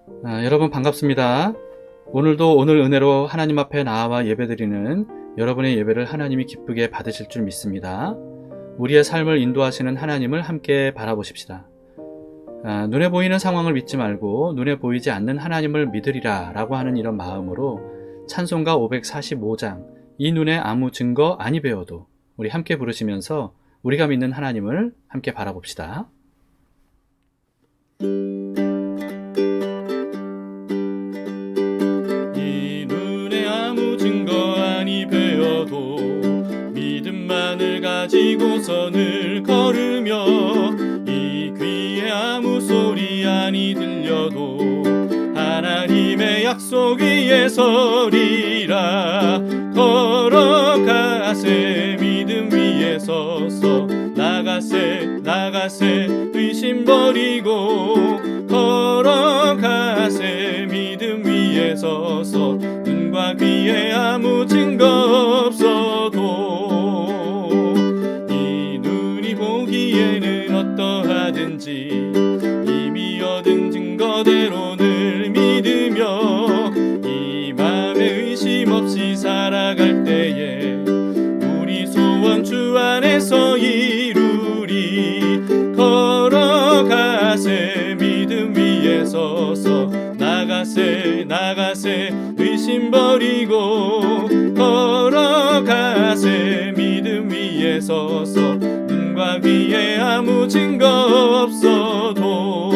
여러분 반갑습니다. 오늘도 오늘 은혜로 하나님 앞에 나와 예배드리는 여러분의 예배를 하나님이 기쁘게 받으실 줄 믿습니다. 우리의 삶을 인도하시는 하나님을 함께 바라보십시다. 눈에 보이는 상황을 믿지 말고 눈에 보이지 않는 하나님을 믿으리라 라고 하는 이런 마음으로 찬송가 545장 이 눈에 아무 증거 아니 배워도 우리 함께 부르시면서 우리가 믿는 하나님을 함께 바라봅시다. 이 눈에 아무 증거 아니 배워도 믿음만을 가지고서 늘 걸으며 이 귀에 아무 소리 아니 들려도 하나님의 약속 위에 서리라. 걸어가세 믿음 위에 서서 나가세 의심 버리고 걸어가세 믿음 위에 서서 눈과 귀에 아무 증거 없어도 이 눈이 보기에는 어떠하든지 이미 얻은 증거대로 늘 믿으며 이 맘에 의심 없이 살아갈 때에 우리 소원 주 안에서 이루리. 걸어가세 믿음 위에 서서 나가세 의심 버리고 걸어가세 믿음 위에 서서 눈과 귀에 아무 증거 없어도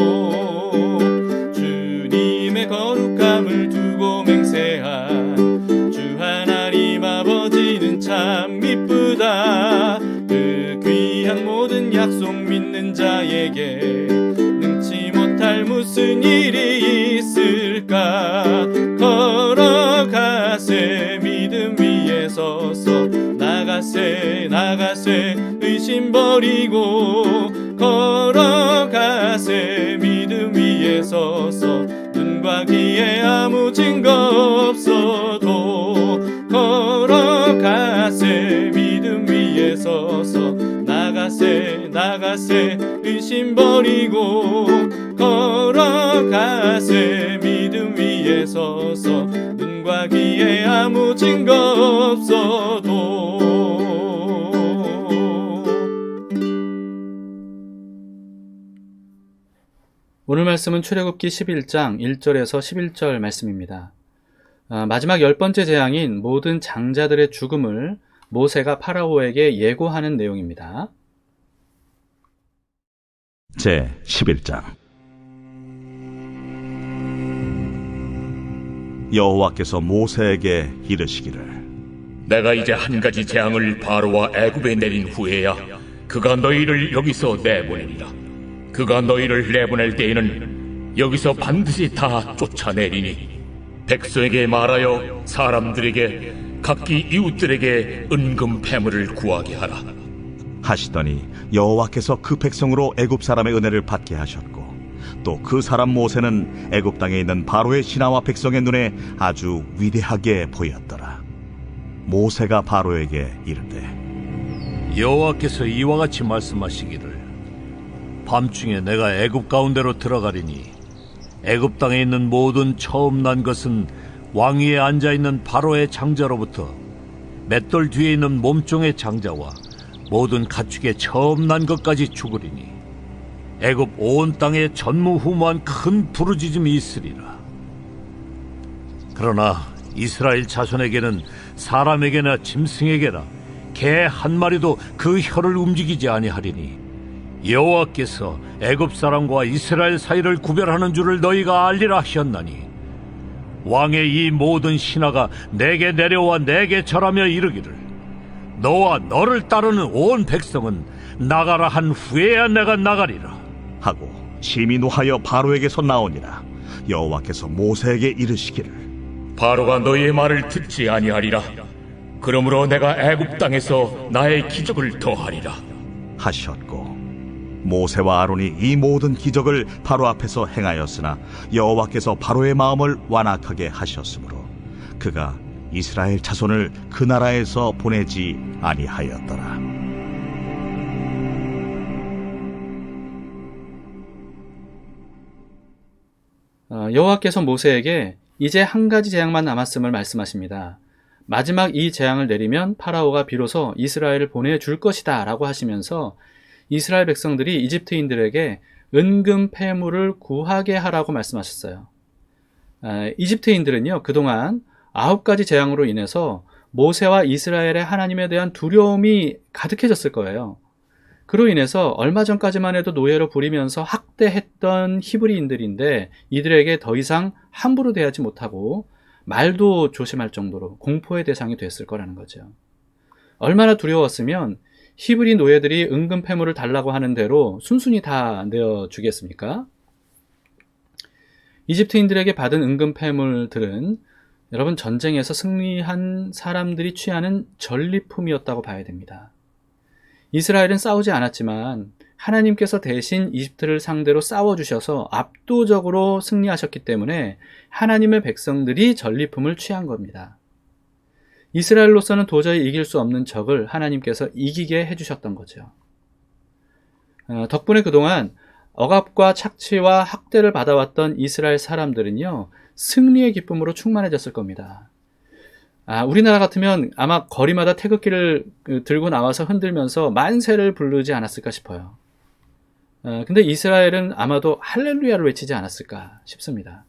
주님의 거룩함을 두고 맹세한 주 하나님 아버지는 참 미쁘다. 그 귀한 모든 약속 믿는 자에게 능치 못할 무슨 일이 있을까. 걸어가세 믿음 위에 서서 나가세 의심 버리고 걸어가세 믿음 위에 서서 눈과 귀에 아무 증거 없어도 걸어가세 믿음 위에 서서 나가세 의심 버리고 걸어가세 믿음 위에 서서 눈과 귀에 아무 증거 없어도. 오늘 말씀은 출애굽기 11장 1절에서 11절 말씀입니다. 마지막 10번째 재앙인 모든 장자들의 죽음을 모세가 파라오에게 예고하는 내용입니다. 제 11장. 여호와께서 모세에게 이르시기를 내가 이제 한 가지 재앙을 바로와 애굽에 내린 후에야 그가 너희를 여기서 내보내리라. 그가 너희를 내보낼 때에는 여기서 반드시 다 쫓아내리니 백성에게 말하여 사람들에게 각기 이웃들에게 은금 패물을 구하게 하라 하시더니 여호와께서 그 백성으로 애굽 사람의 은혜를 받게 하셨고 또 그 사람 모세는 애굽 땅에 있는 바로의 신하와 백성의 눈에 아주 위대하게 보였더라. 모세가 바로에게 이르되 여호와께서 이와 같이 말씀하시기를 밤중에 내가 애굽 가운데로 들어가리니 애굽 땅에 있는 모든 처음 난 것은 왕위에 앉아있는 바로의 장자로부터 맷돌 뒤에 있는 몸종의 장자와 모든 가축의 처음 난 것까지 죽으리니 애굽 온 땅에 전무후무한 큰 부르짖음이 있으리라. 그러나 이스라엘 자손에게는 사람에게나 짐승에게나 개 한 마리도 그 혀를 움직이지 아니하리니 여호와께서 애굽 사람과 이스라엘 사이를 구별하는 줄을 너희가 알리라 하셨나니 왕의 이 모든 신하가 내게 내려와 내게 절하며 이르기를 너와 너를 따르는 온 백성은 나가라 한 후에야 내가 나가리라 하고 심히 노하여 바로에게서 나오니라. 여호와께서 모세에게 이르시기를 바로가 너희의 말을 듣지 아니하리라. 그러므로 내가 애굽 땅에서 나의 기적을 더하리라 하셨고 모세와 아론이 이 모든 기적을 바로 앞에서 행하였으나 여호와께서 바로의 마음을 완악하게 하셨으므로 그가 이스라엘 자손을 그 나라에서 보내지 아니하였더라. 여호와께서 모세에게 이제 한 가지 재앙만 남았음을 말씀하십니다. 마지막 이 재앙을 내리면 파라오가 비로소 이스라엘을 보내줄 것이다 라고 하시면서 이스라엘 백성들이 이집트인들에게 은금 패물을 구하게 하라고 말씀하셨어요. 이집트인들은요, 그동안 9가지 재앙으로 인해서 모세와 이스라엘의 하나님에 대한 두려움이 가득해졌을 거예요. 그로 인해서 얼마 전까지만 해도 노예로 부리면서 학대했던 히브리인들인데 이들에게 더 이상 함부로 대하지 못하고 말도 조심할 정도로 공포의 대상이 됐을 거라는 거죠. 얼마나 두려웠으면 히브리 노예들이 은금 패물을 달라고 하는 대로 순순히 다 내어주겠습니까? 이집트인들에게 받은 은금 패물들은 여러분 전쟁에서 승리한 사람들이 취하는 전리품이었다고 봐야 됩니다. 이스라엘은 싸우지 않았지만 하나님께서 대신 이집트를 상대로 싸워주셔서 압도적으로 승리하셨기 때문에 하나님의 백성들이 전리품을 취한 겁니다. 이스라엘로서는 도저히 이길 수 없는 적을 하나님께서 이기게 해주셨던 거죠. 덕분에 그동안 억압과 착취와 학대를 받아왔던 이스라엘 사람들은요, 승리의 기쁨으로 충만해졌을 겁니다. 우리나라 같으면 아마 거리마다 태극기를 들고 나와서 흔들면서 만세를 부르지 않았을까 싶어요. 근데 이스라엘은 아마도 할렐루야를 외치지 않았을까 싶습니다.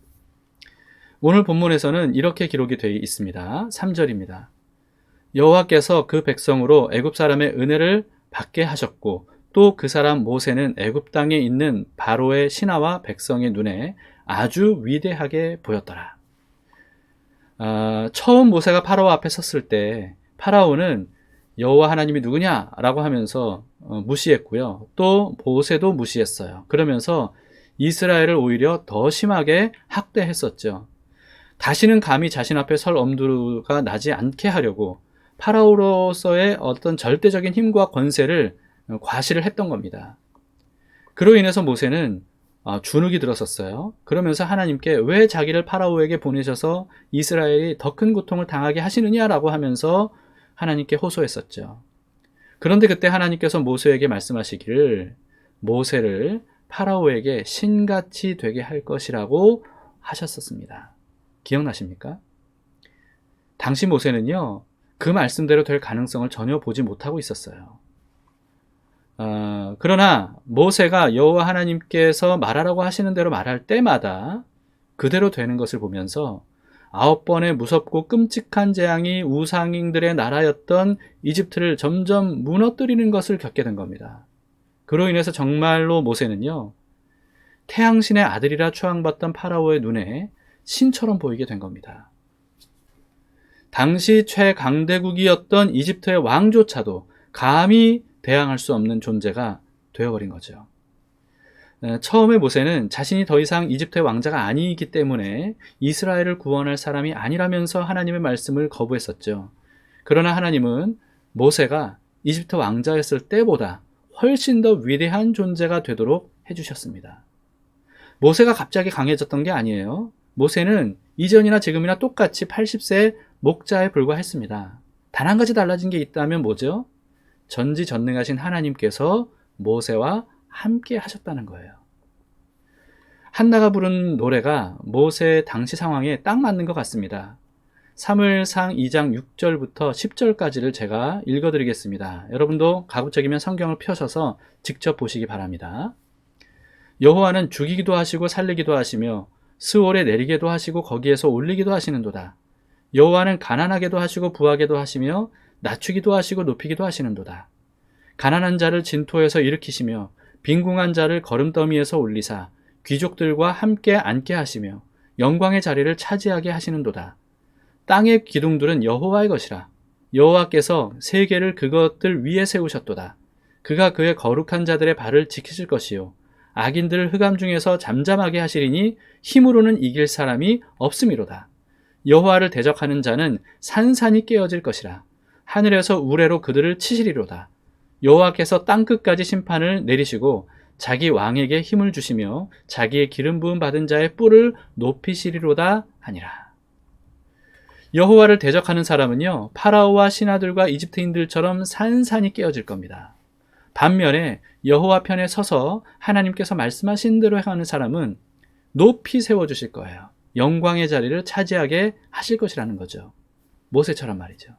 오늘 본문에서는 이렇게 기록이 되어 있습니다. 3절입니다. 여호와께서 그 백성으로 애굽 사람의 은혜를 받게 하셨고 또 그 사람 모세는 애굽 땅에 있는 바로의 신하와 백성의 눈에 아주 위대하게 보였더라. 처음 모세가 파라오 앞에 섰을 때 파라오는 여호와 하나님이 누구냐라고 하면서 무시했고요. 또 모세도 무시했어요. 그러면서 이스라엘을 오히려 더 심하게 학대했었죠. 다시는 감히 자신 앞에 설 엄두가 나지 않게 하려고 파라오로서의 어떤 절대적인 힘과 권세를 과시를 했던 겁니다. 그로 인해서 모세는 주눅이 들었었어요. 그러면서 하나님께 왜 자기를 파라오에게 보내셔서 이스라엘이 더 큰 고통을 당하게 하시느냐라고 하면서 하나님께 호소했었죠. 그런데 그때 하나님께서 모세에게 말씀하시기를 모세를 파라오에게 신같이 되게 할 것이라고 하셨었습니다. 기억나십니까? 당시 모세는요, 그 말씀대로 될 가능성을 전혀 보지 못하고 있었어요. 그러나 모세가 여호와 하나님께서 말하라고 하시는 대로 말할 때마다 그대로 되는 것을 보면서 9번의 무섭고 끔찍한 재앙이 우상인들의 나라였던 이집트를 점점 무너뜨리는 것을 겪게 된 겁니다. 그로 인해서 정말로 모세는요, 태양신의 아들이라 추앙받던 파라오의 눈에 신처럼 보이게 된 겁니다. 당시 최강대국이었던 이집트의 왕조차도 감히 대항할 수 없는 존재가 되어버린 거죠. 처음에 모세는 자신이 더 이상 이집트의 왕자가 아니기 때문에 이스라엘을 구원할 사람이 아니라면서 하나님의 말씀을 거부했었죠. 그러나 하나님은 모세가 이집트 왕자였을 때보다 훨씬 더 위대한 존재가 되도록 해주셨습니다. 모세가 갑자기 강해졌던 게 아니에요. 모세는 이전이나 지금이나 똑같이 80세의 목자에 불과했습니다. 단 한 가지 달라진 게 있다면 뭐죠? 전지전능하신 하나님께서 모세와 함께 하셨다는 거예요. 한나가 부른 노래가 모세의 당시 상황에 딱 맞는 것 같습니다. 사무엘상 2장 6절부터 10절까지를 제가 읽어드리겠습니다. 여러분도 가급적이면 성경을 펴셔서 직접 보시기 바랍니다. 여호와는 죽이기도 하시고 살리기도 하시며 스올에 내리게도 하시고 거기에서 올리기도 하시는도다. 여호와는 가난하게도 하시고 부하게도 하시며 낮추기도 하시고 높이기도 하시는도다. 가난한 자를 진토에서 일으키시며 빈궁한 자를 거름더미에서 올리사 귀족들과 함께 앉게 하시며 영광의 자리를 차지하게 하시는도다. 땅의 기둥들은 여호와의 것이라. 여호와께서 세계를 그것들 위에 세우셨도다. 그가 그의 거룩한 자들의 발을 지키실 것이요 악인들을 흑암 중에서 잠잠하게 하시리니 힘으로는 이길 사람이 없음이로다. 여호와를 대적하는 자는 산산이 깨어질 것이라. 하늘에서 우레로 그들을 치시리로다. 여호와께서 땅끝까지 심판을 내리시고 자기 왕에게 힘을 주시며 자기의 기름 부음 받은 자의 뿔을 높이시리로다 하니라. 여호와를 대적하는 사람은요, 파라오와 신하들과 이집트인들처럼 산산이 깨어질 겁니다. 반면에 여호와 편에 서서 하나님께서 말씀하신 대로 행하는 사람은 높이 세워주실 거예요. 영광의 자리를 차지하게 하실 것이라는 거죠. 모세처럼 말이죠.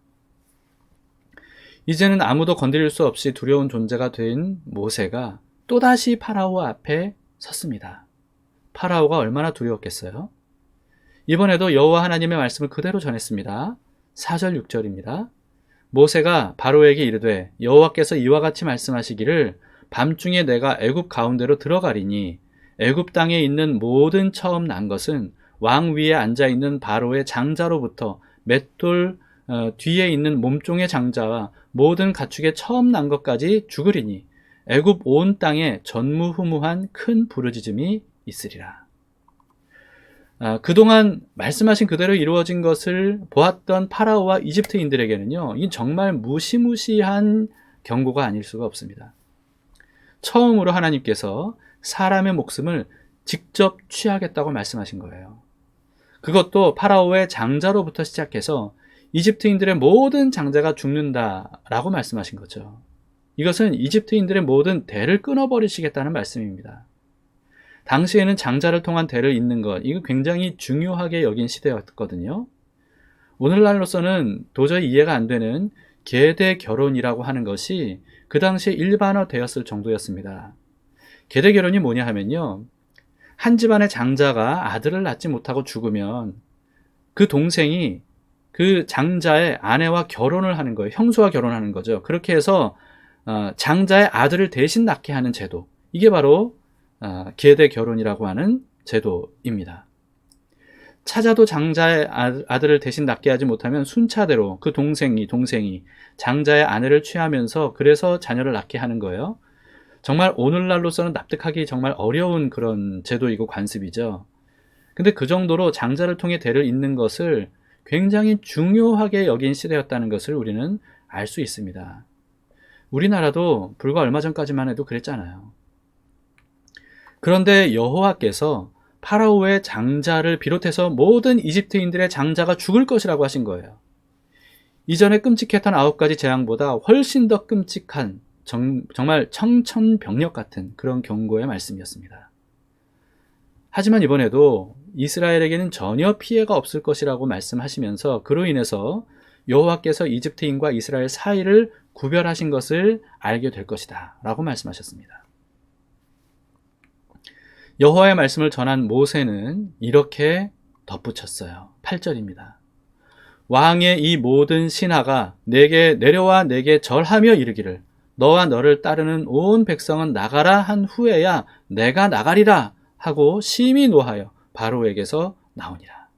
이제는 아무도 건드릴 수 없이 두려운 존재가 된 모세가 또다시 파라오 앞에 섰습니다. 파라오가 얼마나 두려웠겠어요? 이번에도 여호와 하나님의 말씀을 그대로 전했습니다. 4절 6절입니다. 모세가 바로에게 이르되 여호와께서 이와 같이 말씀하시기를 밤중에 내가 애굽 가운데로 들어가리니 애굽 땅에 있는 모든 처음 난 것은 왕 위에 앉아있는 바로의 장자로부터 맷돌 뒤에 있는 몸종의 장자와 모든 가축의 처음 난 것까지 죽으리니 애굽 온 땅에 전무후무한 큰 부르짖음이 있으리라. 그동안 말씀하신 그대로 이루어진 것을 보았던 파라오와 이집트인들에게는요, 이 정말 무시무시한 경고가 아닐 수가 없습니다. 처음으로 하나님께서 사람의 목숨을 직접 취하겠다고 말씀하신 거예요. 그것도 파라오의 장자로부터 시작해서 이집트인들의 모든 장자가 죽는다라고 말씀하신 거죠. 이것은 이집트인들의 모든 대를 끊어버리시겠다는 말씀입니다. 당시에는 장자를 통한 대를 잇는 것, 이거 굉장히 중요하게 여긴 시대였거든요. 오늘날로서는 도저히 이해가 안 되는 계대 결혼이라고 하는 것이 그 당시에 일반화되었을 정도였습니다. 계대 결혼이 뭐냐 하면요, 한 집안의 장자가 아들을 낳지 못하고 죽으면 그 동생이 그 장자의 아내와 결혼을 하는 거예요. 형수와 결혼하는 거죠. 그렇게 해서 장자의 아들을 대신 낳게 하는 제도, 이게 바로 계대 결혼이라고 하는 제도입니다. 찾아도 장자의 아들을 대신 낳게 하지 못하면 순차대로 그 동생이 장자의 아내를 취하면서 그래서 자녀를 낳게 하는 거예요. 정말 오늘날로서는 납득하기 정말 어려운 그런 제도이고 관습이죠. 근데 그 정도로 장자를 통해 대를 잇는 것을 굉장히 중요하게 여긴 시대였다는 것을 우리는 알 수 있습니다. 우리나라도 불과 얼마 전까지만 해도 그랬잖아요. 그런데 여호와께서 파라오의 장자를 비롯해서 모든 이집트인들의 장자가 죽을 것이라고 하신 거예요. 이전에 끔찍했던 9가지 재앙보다 훨씬 더 끔찍한 정말 청천벽력 같은 그런 경고의 말씀이었습니다. 하지만 이번에도 이스라엘에게는 전혀 피해가 없을 것이라고 말씀하시면서 그로 인해서 여호와께서 이집트인과 이스라엘 사이를 구별하신 것을 알게 될 것이다 라고 말씀하셨습니다. 여호와의 말씀을 전한 모세는 이렇게 덧붙였어요. 8절입니다. 왕의 이 모든 신하가 내게 내려와 내게 절하며 이르기를 너와 너를 따르는 온 백성은 나가라 한 후에야 내가 나가리라 하고 심히 노하여 바로에게서 나오니라.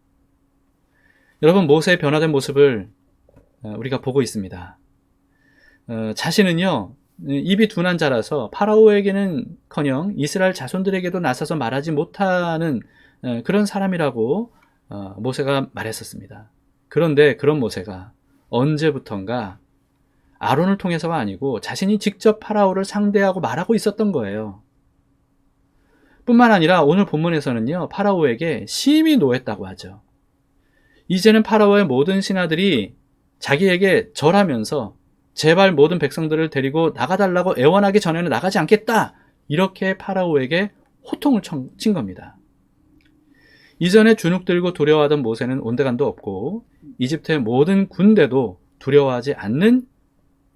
여러분, 모세의 변화된 모습을 우리가 보고 있습니다. 자신은요, 입이 둔한 자라서 파라오에게는커녕 이스라엘 자손들에게도 나서서 말하지 못하는 그런 사람이라고 모세가 말했었습니다. 그런데 그런 모세가 언제부턴가 아론을 통해서가 아니고 자신이 직접 파라오를 상대하고 말하고 있었던 거예요. 뿐만 아니라 오늘 본문에서는요, 파라오에게 심히 노했다고 하죠. 이제는 파라오의 모든 신하들이 자기에게 절하면서 제발 모든 백성들을 데리고 나가달라고 애원하기 전에는 나가지 않겠다, 이렇게 파라오에게 호통을 친 겁니다. 이전에 주눅 들고 두려워하던 모세는 온데간도 없고 이집트의 모든 군대도 두려워하지 않는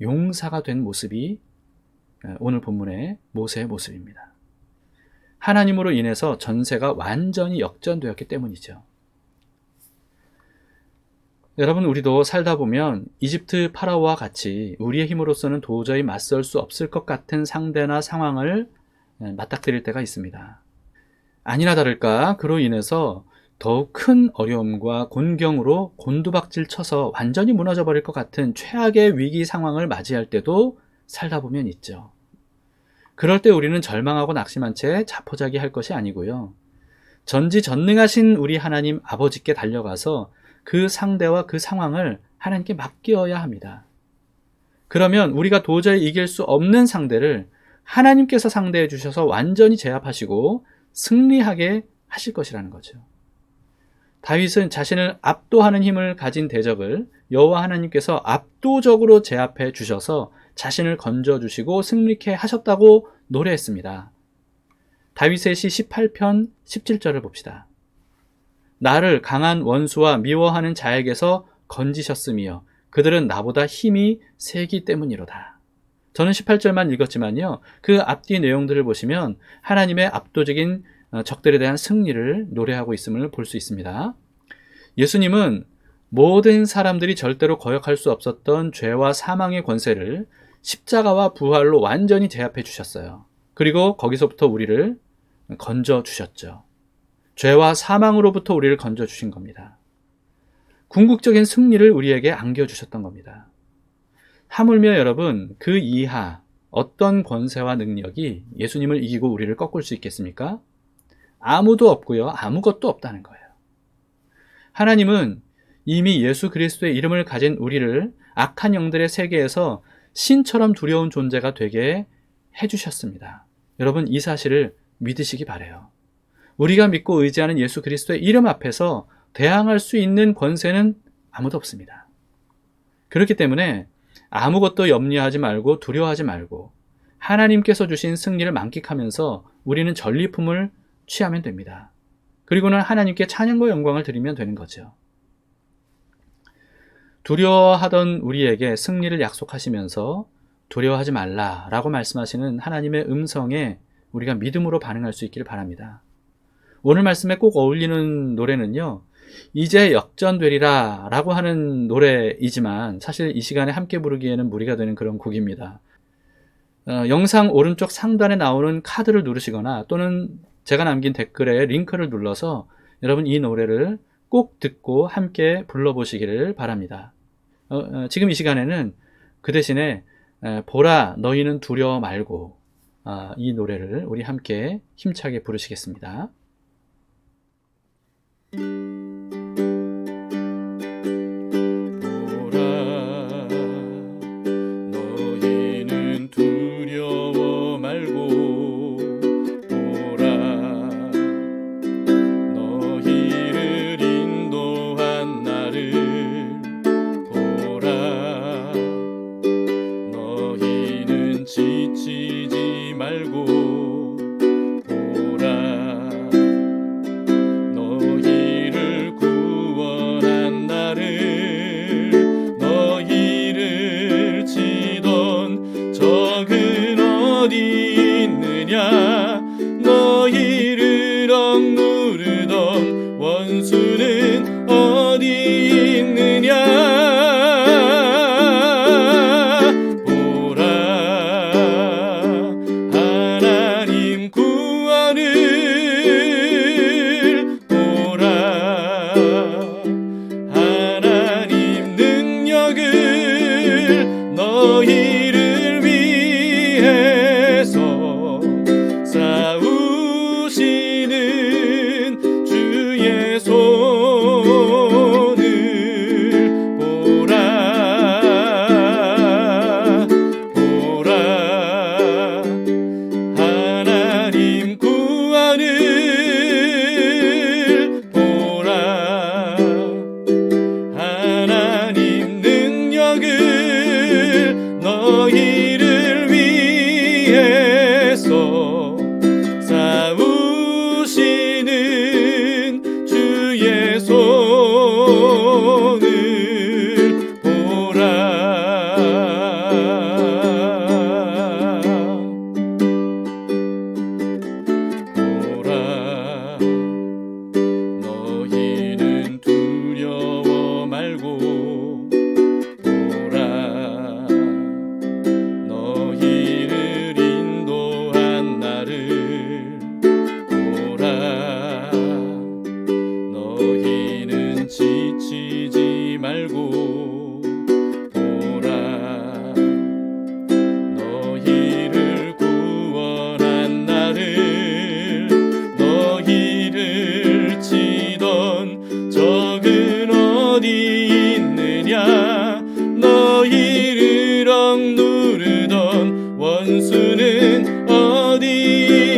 용사가 된 모습이 오늘 본문의 모세의 모습입니다. 하나님으로 인해서 전세가 완전히 역전되었기 때문이죠. 여러분, 우리도 살다 보면 이집트 파라오와 같이 우리의 힘으로서는 도저히 맞설 수 없을 것 같은 상대나 상황을 맞닥뜨릴 때가 있습니다. 아니나 다를까 그로 인해서 더욱 큰 어려움과 곤경으로 곤두박질 쳐서 완전히 무너져 버릴 것 같은 최악의 위기 상황을 맞이할 때도 살다 보면 있죠. 그럴 때 우리는 절망하고 낙심한 채 자포자기할 것이 아니고요, 전지전능하신 우리 하나님 아버지께 달려가서 그 상대와 그 상황을 하나님께 맡겨야 합니다. 그러면 우리가 도저히 이길 수 없는 상대를 하나님께서 상대해 주셔서 완전히 제압하시고 승리하게 하실 것이라는 거죠. 다윗은 자신을 압도하는 힘을 가진 대적을 여호와 하나님께서 압도적으로 제압해 주셔서 자신을 건져주시고 승리케 하셨다고 노래했습니다. 다윗의 시 18편 17절을 봅시다. 나를 강한 원수와 미워하는 자에게서 건지셨으며 그들은 나보다 힘이 세기 때문이로다. 저는 18절만 읽었지만요, 그 앞뒤 내용들을 보시면 하나님의 압도적인 적들에 대한 승리를 노래하고 있음을 볼 수 있습니다. 예수님은 모든 사람들이 절대로 거역할 수 없었던 죄와 사망의 권세를 십자가와 부활로 완전히 제압해 주셨어요. 그리고 거기서부터 우리를 건져 주셨죠. 죄와 사망으로부터 우리를 건져 주신 겁니다. 궁극적인 승리를 우리에게 안겨주셨던 겁니다. 하물며 여러분, 그 이하 어떤 권세와 능력이 예수님을 이기고 우리를 꺾을 수 있겠습니까? 아무도 없고요, 아무것도 없다는 거예요. 하나님은 이미 예수 그리스도의 이름을 가진 우리를 악한 영들의 세계에서 신처럼 두려운 존재가 되게 해주셨습니다. 여러분, 이 사실을 믿으시기 바라요. 우리가 믿고 의지하는 예수 그리스도의 이름 앞에서 대항할 수 있는 권세는 아무도 없습니다. 그렇기 때문에 아무것도 염려하지 말고 두려워하지 말고 하나님께서 주신 승리를 만끽하면서 우리는 전리품을 취하면 됩니다. 그리고는 하나님께 찬양과 영광을 드리면 되는 거죠. 두려워하던 우리에게 승리를 약속하시면서 두려워하지 말라라고 말씀하시는 하나님의 음성에 우리가 믿음으로 반응할 수 있기를 바랍니다. 오늘 말씀에 꼭 어울리는 노래는요, 이제 역전되리라 라고 하는 노래이지만 사실 이 시간에 함께 부르기에는 무리가 되는 그런 곡입니다. 영상 오른쪽 상단에 나오는 카드를 누르시거나 또는 제가 남긴 댓글에 링크를 눌러서 여러분 이 노래를 꼭 듣고 함께 불러보시기를 바랍니다. 지금 이 시간에는 그 대신에 보라 너희는 두려워 말고 이 노래를 우리 함께 힘차게 부르시겠습니다. 보라 너희는 두려워 말고 보라 너희를 인도한 나를 보라 너희는 지치지 말고 보라 너희를 구원한 나를 너희를 치던 적은 어디 있느냐 너희를 억누르던 원수는 어디 있느냐 보라 하나님 구원을 보라 하나님 능력을 너희를 위해서 싸우시는 주의 손을 보라 보라 하나님 구원을 보라 하나님 능력을 너희를 위해서 싸우시는 주의 손을 보라 보라 너희는 두려워 말고 보라 너희를 인도한 나를 보라 너희는 지치지 말고 보라 너희를 구원한 나를 너희를 치던 적은 어디 있느냐 너희를 억누르던 원수는 어디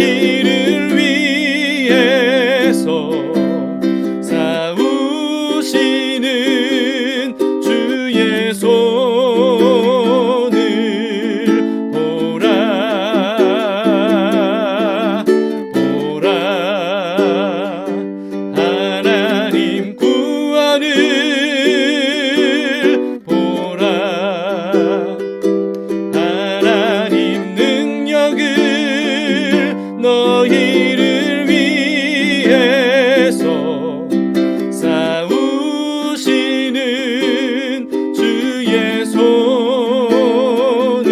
너희를 위해서 싸우시는 주의 손을 보라 보라 하나님 구원을 보라 하나님 능력을 너희를 위해서 싸우시는 주의 손을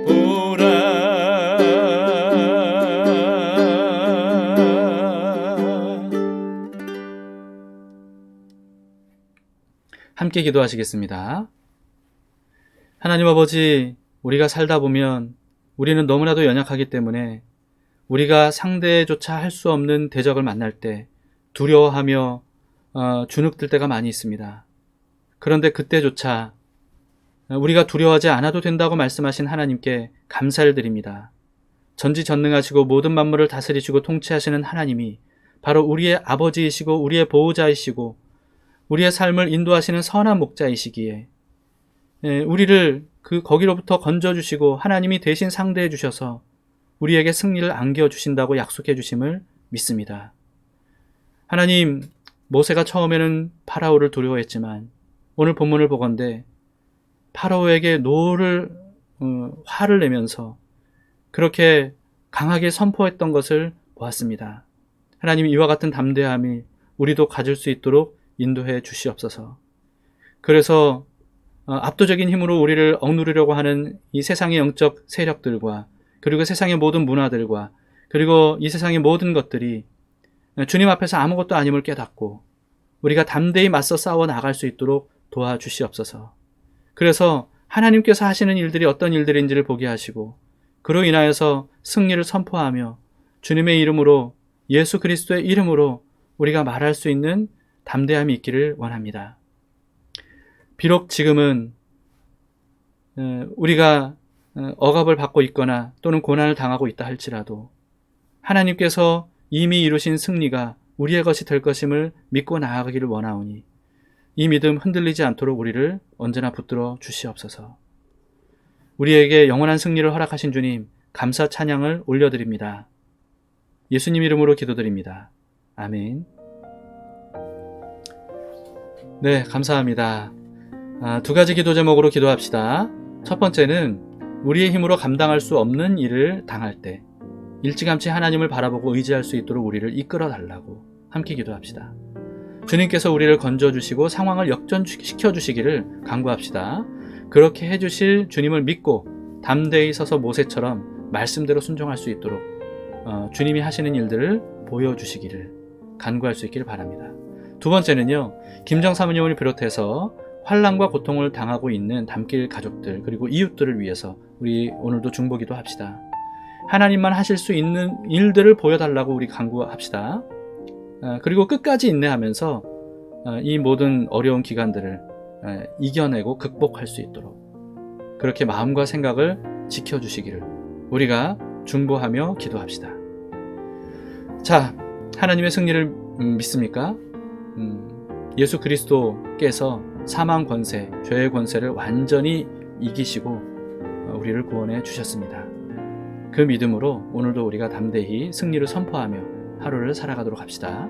보라. 함께 기도하시겠습니다. 하나님 아버지, 우리가 살다 보면 우리는 너무나도 연약하기 때문에 우리가 상대조차 할 수 없는 대적을 만날 때 두려워하며 주눅들 때가 많이 있습니다. 그런데 그때조차 우리가 두려워하지 않아도 된다고 말씀하신 하나님께 감사를 드립니다. 전지전능하시고 모든 만물을 다스리시고 통치하시는 하나님이 바로 우리의 아버지이시고 우리의 보호자이시고 우리의 삶을 인도하시는 선한 목자이시기에 우리를 거기로부터 건져주시고 하나님이 대신 상대해 주셔서 우리에게 승리를 안겨주신다고 약속해 주심을 믿습니다. 하나님, 모세가 처음에는 파라오를 두려워했지만 오늘 본문을 보건대 파라오에게 화를 내면서 그렇게 강하게 선포했던 것을 보았습니다. 하나님, 이와 같은 담대함이 우리도 가질 수 있도록 인도해 주시옵소서. 그래서 압도적인 힘으로 우리를 억누르려고 하는 이 세상의 영적 세력들과 그리고 세상의 모든 문화들과 그리고 이 세상의 모든 것들이 주님 앞에서 아무것도 아님을 깨닫고 우리가 담대히 맞서 싸워 나갈 수 있도록 도와주시옵소서. 그래서 하나님께서 하시는 일들이 어떤 일들인지를 보게 하시고 그로 인하여서 승리를 선포하며 주님의 이름으로 예수 그리스도의 이름으로 우리가 말할 수 있는 담대함이 있기를 원합니다. 비록 지금은 우리가 억압을 받고 있거나 또는 고난을 당하고 있다 할지라도 하나님께서 이미 이루신 승리가 우리의 것이 될 것임을 믿고 나아가기를 원하오니 이 믿음 흔들리지 않도록 우리를 언제나 붙들어 주시옵소서. 우리에게 영원한 승리를 허락하신 주님, 감사 찬양을 올려드립니다. 예수님 이름으로 기도드립니다. 아멘. 네, 감사합니다. 두 가지 기도 제목으로 기도합시다. 첫 번째는 우리의 힘으로 감당할 수 없는 일을 당할 때 일찌감치 하나님을 바라보고 의지할 수 있도록 우리를 이끌어 달라고 함께 기도합시다. 주님께서 우리를 건져주시고 상황을 역전시켜 주시기를 간구합시다. 그렇게 해주실 주님을 믿고 담대히 서서 모세처럼 말씀대로 순종할 수 있도록 주님이 하시는 일들을 보여주시기를 간구할 수 있기를 바랍니다. 두 번째는요, 김정 사모님을 비롯해서 환난과 고통을 당하고 있는 담길 가족들 그리고 이웃들을 위해서 우리 오늘도 중보기도 합시다. 하나님만 하실 수 있는 일들을 보여달라고 우리 간구합시다. 그리고 끝까지 인내하면서 이 모든 어려운 기간들을 이겨내고 극복할 수 있도록 그렇게 마음과 생각을 지켜주시기를 우리가 중보하며 기도합시다. 자, 하나님의 승리를 믿습니까? 예수 그리스도께서 사망 권세, 죄의 권세를 완전히 이기시고 우리를 구원해 주셨습니다. 그 믿음으로 오늘도 우리가 담대히 승리를 선포하며 하루를 살아가도록 합시다.